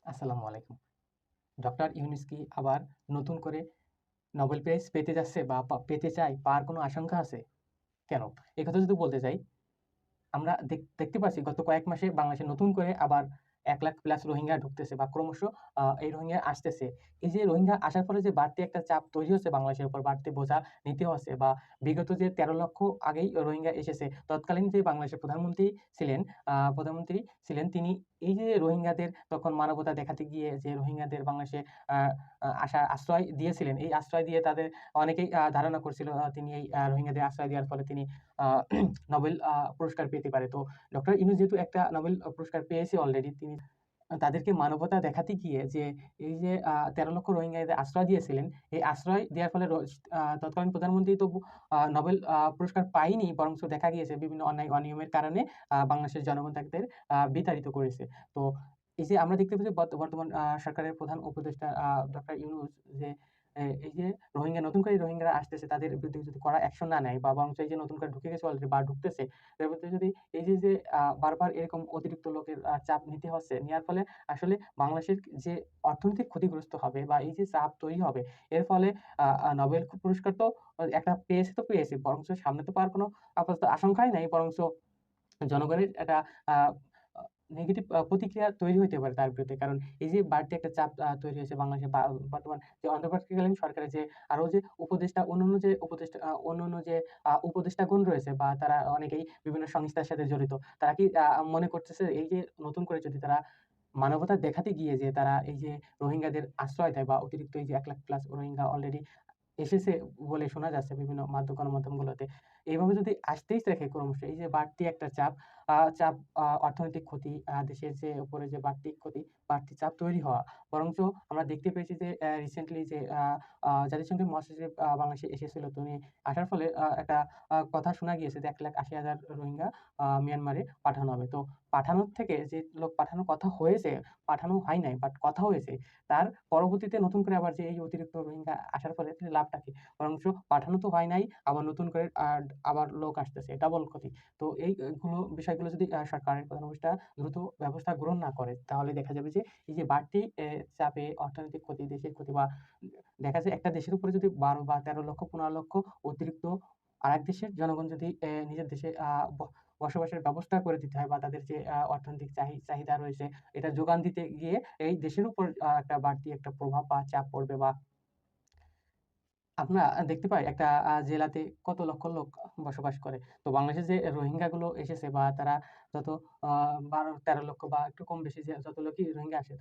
আসসালামু আলাইকুম। ডক্টর ইউনূস কি আবার নতুন করে নোবেল প্রাইজ পেতে যাচ্ছে বা পেতে চায়, পাওয়ার কোনো আশঙ্কা আছে? কেন? একথা যদি বলতে চাই, আমরা দেখতে পাচ্ছি গত কয়েক মাসে বাংলাদেশে নতুন করে আবার ১,০০,০০০ প্লাস রোহিঙ্গা ঢুকতেছে বা ক্রমশ এই রোহিঙ্গা আসতেছে। এই যে রোহিঙ্গা আসার ফলে যে বাড়তি একটা চাপ তৈরি হচ্ছে বাংলাদেশের উপর, বাড়তি বোঝা নিতে হচ্ছে বা বিগত যে ১৩ লক্ষ আগেই রোহিঙ্গা এসেছে, তৎকালীন যে বাংলাদেশের প্রধানমন্ত্রী ছিলেন তিনি এই যে রোহিঙ্গাদের তখন মানবতা দেখাতে গিয়ে যে রোহিঙ্গাদের বাংলাদেশে আ আ আসার আশ্রয় দিয়েছিলেন। এই আশ্রয় দিয়ে তাদের অনেকেই ধারণা করছিল তিনি এই রোহিঙ্গাদের আশ্রয় দেওয়ার ফলে তিনি আ নোবেল পুরস্কার পেতে পারে। তো ডক্টর ইউনূস যেহেতু একটা নোবেল পুরস্কার পেয়েছে অলরেডি, তিনি তাদেরকে মানবতা দেখাতে গিয়ে যে এই যে ১৩ লক্ষ রোহিঙ্গা এদের আশ্রয় দিয়েছিলেন, এই আশ্রয় দেওয়ার ফলে তৎকালীন প্রধানমন্ত্রী তো নোবেল পুরস্কার পায়নি, বরঞ্চ দেখা গিয়েছে বিভিন্ন অন্যায় অনিয়মের কারণে বাংলাদেশের জনগণ তাদের বিতাড়িত করেছে। তো এই যে আমরা দেখতে পাচ্ছি বর্তমান সরকারের প্রধান উপদেষ্টা ডক্টর ইউনূস যে এই যে নতুন করে রোহিঙ্গারা আসতেছে, তাদের বিরুদ্ধে যদি কড়া অ্যাকশন না নেয় বা বরঞ্চ এই যে নতুন করে ঢুকে গেছে অলরেডি বা ঢুকতেছে, এর মধ্যে যদি এই যে বারবার এরকম অতিরিক্ত লোকের চাপ নিতে হচ্ছে, নেওয়ার ফলে আসলে বাংলাদেশের যে অর্থনৈতিক ক্ষতিগ্রস্ত হবে বা এই যে চাপ তৈরি হবে, এর ফলে আ আ নোবেল পুরস্কার তো একটা পেয়েছে তো পেয়েছে, বরঞ্চ সামনে তো পাওয়ার কোনো আপাতত আশঙ্কাই নাই। বরঞ্চ জনগণের একটা আ আ নেগেটিভ প্রতিক্রিয়া তৈরি হইতে পারে তার বিরুদ্ধে। কারণ এই যে বাড়তি একটা চাপ তৈরি হয়েছে বাংলাদেশে বর্তমান যে অন্তর্বর্তীকালীন সরকারের যে আরো যে অন্যান্য যে উপদেষ্টাগণ রয়েছে বা তারা অনেকেই বিভিন্ন সংস্থার সাথে জড়িত। তারা কি মনে করতেছে এই যে নতুন করে যদি তারা মানবতা দেখাতে গিয়ে যে তারা এই যে রোহিঙ্গাদের আশ্রয় দেয় বা অতিরিক্ত এই যে ১,০০,০০০ প্লাস রোহিঙ্গা অলরেডি এসেছে বলে শোনা যাচ্ছে বিভিন্ন গণমাধ্যমগুলোতে। এভাবে যদি আসতেই থাকে ক্রমশ এই যে বাড়তি একটা চাপ অর্থনৈতিক ক্ষতি, দেশের যে উপরে যে বাড়তি চাপ তৈরি হওয়া। বরঞ্চ আমরা দেখতে পেয়েছি যে রিসেন্টলি যে আ আ জাতিসংঘের মহাসচিব বাংলাদেশে এসেছিল। তিনি আসার ফলে একটা কথা শোনা গিয়েছে যে ১,৮০,০০০ রোহিঙ্গা মিয়ানমারে পাঠানো হবে। তো পাঠানোর থেকে যে লোক পাঠানোর কথা হয়েছে, পাঠানো হয় নাই, বাট কথা হয়েছে। তার পরবর্তীতে নতুন করে আবার যে এই অতিরিক্ত রোহিঙ্গা আসার ফলে লাভটা কি? বরঞ্চ পাঠানো তো হয় নাই, আবার নতুন করে আবার লোক আসতেছে। ডাবল ক্ষতি। তো বিষয়গুলো যদি সরকারের প্রধান উপদেষ্টা দ্রুত ব্যবস্থা গ্রহণ না করে, তাহলে দেখা যাবে যে এই যে বাড়তি চাপে অর্থনৈতিক ক্ষতি, দেশের ক্ষতি বা দেখা যায় একটা দেশের উপরে যদি ১২ বা ১৩ লক্ষ ১৫ লক্ষ অতিরিক্ত আরেক দেশের জনগণ যদি নিজের দেশে ব বসবাসের ব্যবস্থা করে দিতে হয় বা তাদের যে অর্থনৈতিক চাহিদা রয়েছে, এটা যোগান দিতে গিয়ে এই দেশের উপর একটা বাড়তি একটা প্রভাব বা চাপ পড়বে বা আমরা দেখতে পাই একটা জেলাতে কত লক্ষ লোক বসবাস করে। তো বাংলাদেশে যে রোহিঙ্গা গুলো এসেছে বা তারা যত আ ১২-১৩ লক্ষ বা একটু কম বেশি যে যত লোকই রোহিঙ্গা আসে